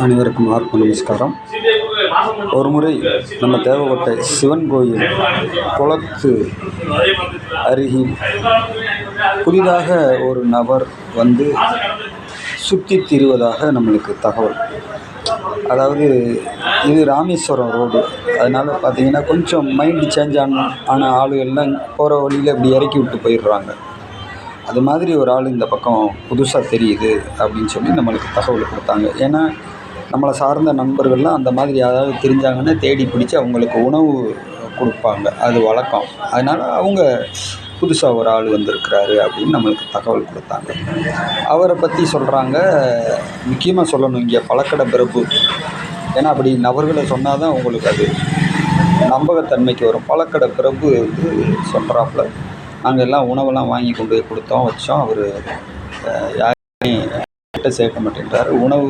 அனைவருக்கும் ஆத்ம நமஸ்காரம். ஒரு முறை நம்ம தேவகோட்டை சிவன் கோயில் குளத்து அருகில் புதிதாக ஒரு நபர் வந்து சுற்றி திரிவதாக நம்மளுக்கு தகவல். அதாவது இது ராமேஸ்வரம் ரோடு, அதனால் பார்த்திங்கன்னா கொஞ்சம் மைண்டு சேஞ்ச் ஆன ஆளுகள்லாம் போகிற வழியில் இப்படி இறக்கி விட்டு போயிடுறாங்க. அது மாதிரி ஒரு ஆள் இந்த பக்கம் புதுசாக தெரியுது அப்படின்னு சொல்லி நம்மளுக்கு தகவல் கொடுத்தாங்க. ஏன்னா நம்மளை சார்ந்த நண்பர்கள்லாம் அந்த மாதிரி யாராவது தெரிஞ்சாங்கன்னா தேடி பிடிச்சி அவங்களுக்கு உணவு கொடுப்பாங்க, அது வழக்கம். அதனால் அவங்க புதுசாக ஒரு ஆள் வந்திருக்கிறாரு அப்படின்னு நம்மளுக்கு தகவல் கொடுத்தாங்க. அவரை பற்றி சொல்கிறாங்க. முக்கியமாக சொல்லணும், இங்கே பழக்கடை பிரபு. ஏன்னா அப்படி நபர்களை சொன்னால் தான் உங்களுக்கு அது நம்பகத்தன்மைக்கு வரும். பழக்கடை பிரபு வந்து சொல்கிறாப்புல, நாங்கள் எல்லாம் உணவெல்லாம் வாங்கி கொண்டு போய் கொடுத்தோம், வச்சோம். அவர் யாரையும் கிட்ட சேர்க்க மாட்டேன்றாரு. உணவு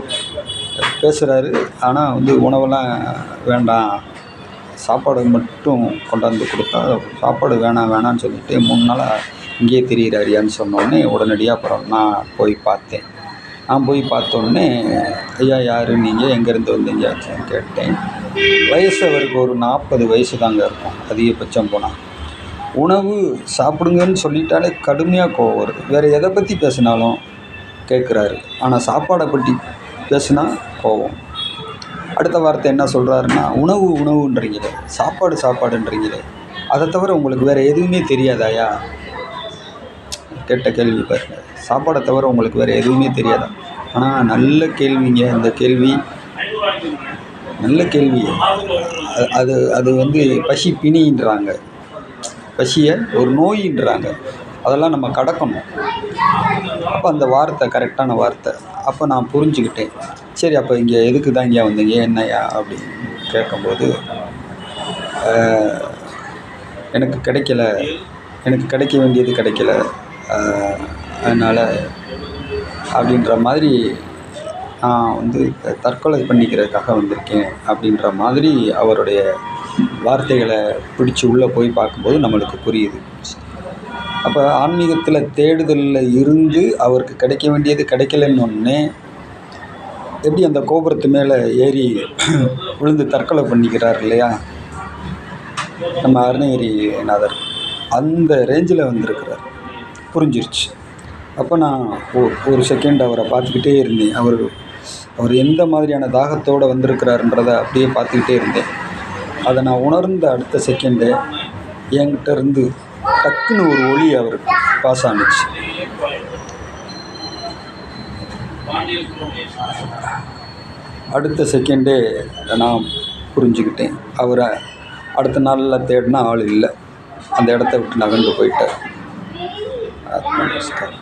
பேசுகிறாரு, ஆனால் வந்து உணவெல்லாம் வேண்டாம், சாப்பாடு மட்டும் கொண்டாந்து கொடுத்தா சாப்பாடு வேணான்னு சொல்லிட்டு 3 நாளாக இங்கேயே திரியிறாரியான்னு சொன்னோடனே உடனடியாக அப்புறம் நான் போய் பார்த்தேன். நான் போய் பார்த்தோன்னே, ஐயா யார் நீங்கள், எங்கேருந்து வந்தீங்க அப்படின்னு கேட்டேன். வயசு அவருக்கு ஒரு 40 வயசு தாங்க இருக்கும் அதிகபட்சம் போனால். உணவு சாப்பிடுங்கன்னு சொல்லிட்டாலே கடுமையாக கோவம் வருது. வேறு எதை பற்றி பேசினாலும் கேட்குறாரு, ஆனால் சாப்பாடை பற்றி பேசுனா கோவம். அடுத்த வார்த்தை என்ன சொல்கிறாருன்னா, உணவுன்றீங்களே, சாப்பாடுன்றீங்களே, அதை தவிர உங்களுக்கு வேறு எதுவுமே தெரியாதாயா? கேட்ட கேள்வி பாருங்க. சாப்பாடை தவிர உங்களுக்கு வேறு எதுவுமே தெரியாதா? ஆனால் நல்ல கேள்விங்க இந்த கேள்வி, நல்ல கேள்வி. அது வந்து பசி பிணின்றாங்க, பசியை ஒரு நோயின்றாங்க. அதெல்லாம் நம்ம கடக்கணும். அப்போ அந்த வார்த்தை கரெக்டான வார்த்தை. அப்போ நான் புரிஞ்சுக்கிட்டேன். சரி, அப்போ இங்கே எதுக்கு தான் இங்கே வந்தீங்க, என்னையா அப்படின்னு கேட்கும்போது, எனக்கு கிடைக்க வேண்டியது கிடைக்கல, அதனால் அப்படின்ற மாதிரி நான் வந்து தற்கொலை பண்ணிக்கிறதுக்காக வந்திருக்கேன் அப்படின்ற மாதிரி அவருடைய வார்த்தைகளை பிடிச்சி உள்ளே போய் பார்க்கும்போது நம்மளுக்கு புரியுது. அப்போ ஆன்மீகத்தில் தேடுதலில் இருந்து அவருக்கு கிடைக்க வேண்டியது கிடைக்கலன்னொன்னே எப்படி அந்த கோபுரத்து மேலே ஏறி விழுந்து தற்கொலை பண்ணிக்கிறார் இல்லையா நம்ம அருணகிரிநாதர், அந்த ரேஞ்சில் வந்திருக்கிறார். புரிஞ்சிருச்சு. அப்போ நான் ஒரு செகண்ட் அவரை பார்த்துக்கிட்டே இருந்தேன். அவர் எந்த மாதிரியான தாகத்தோடு வந்திருக்கிறாருன்றதை அப்படியே பார்த்துக்கிட்டே இருந்தேன். அதை நான் உணர்ந்த அடுத்த செகண்டு என்கிட்ட இருந்து டக்குன்னு ஒரு ஒளி அவருக்கு பாஸ் ஆனிச்சு. அடுத்த செகண்டே நான் புரிஞ்சுக்கிட்டேன், அவரை அடுத்த நாளில் தேடினா ஆள் இல்லை, அந்த இடத்த விட்டு நகர்ந்து போயிட்டார். ஆத்மா நமஸ்காரம்.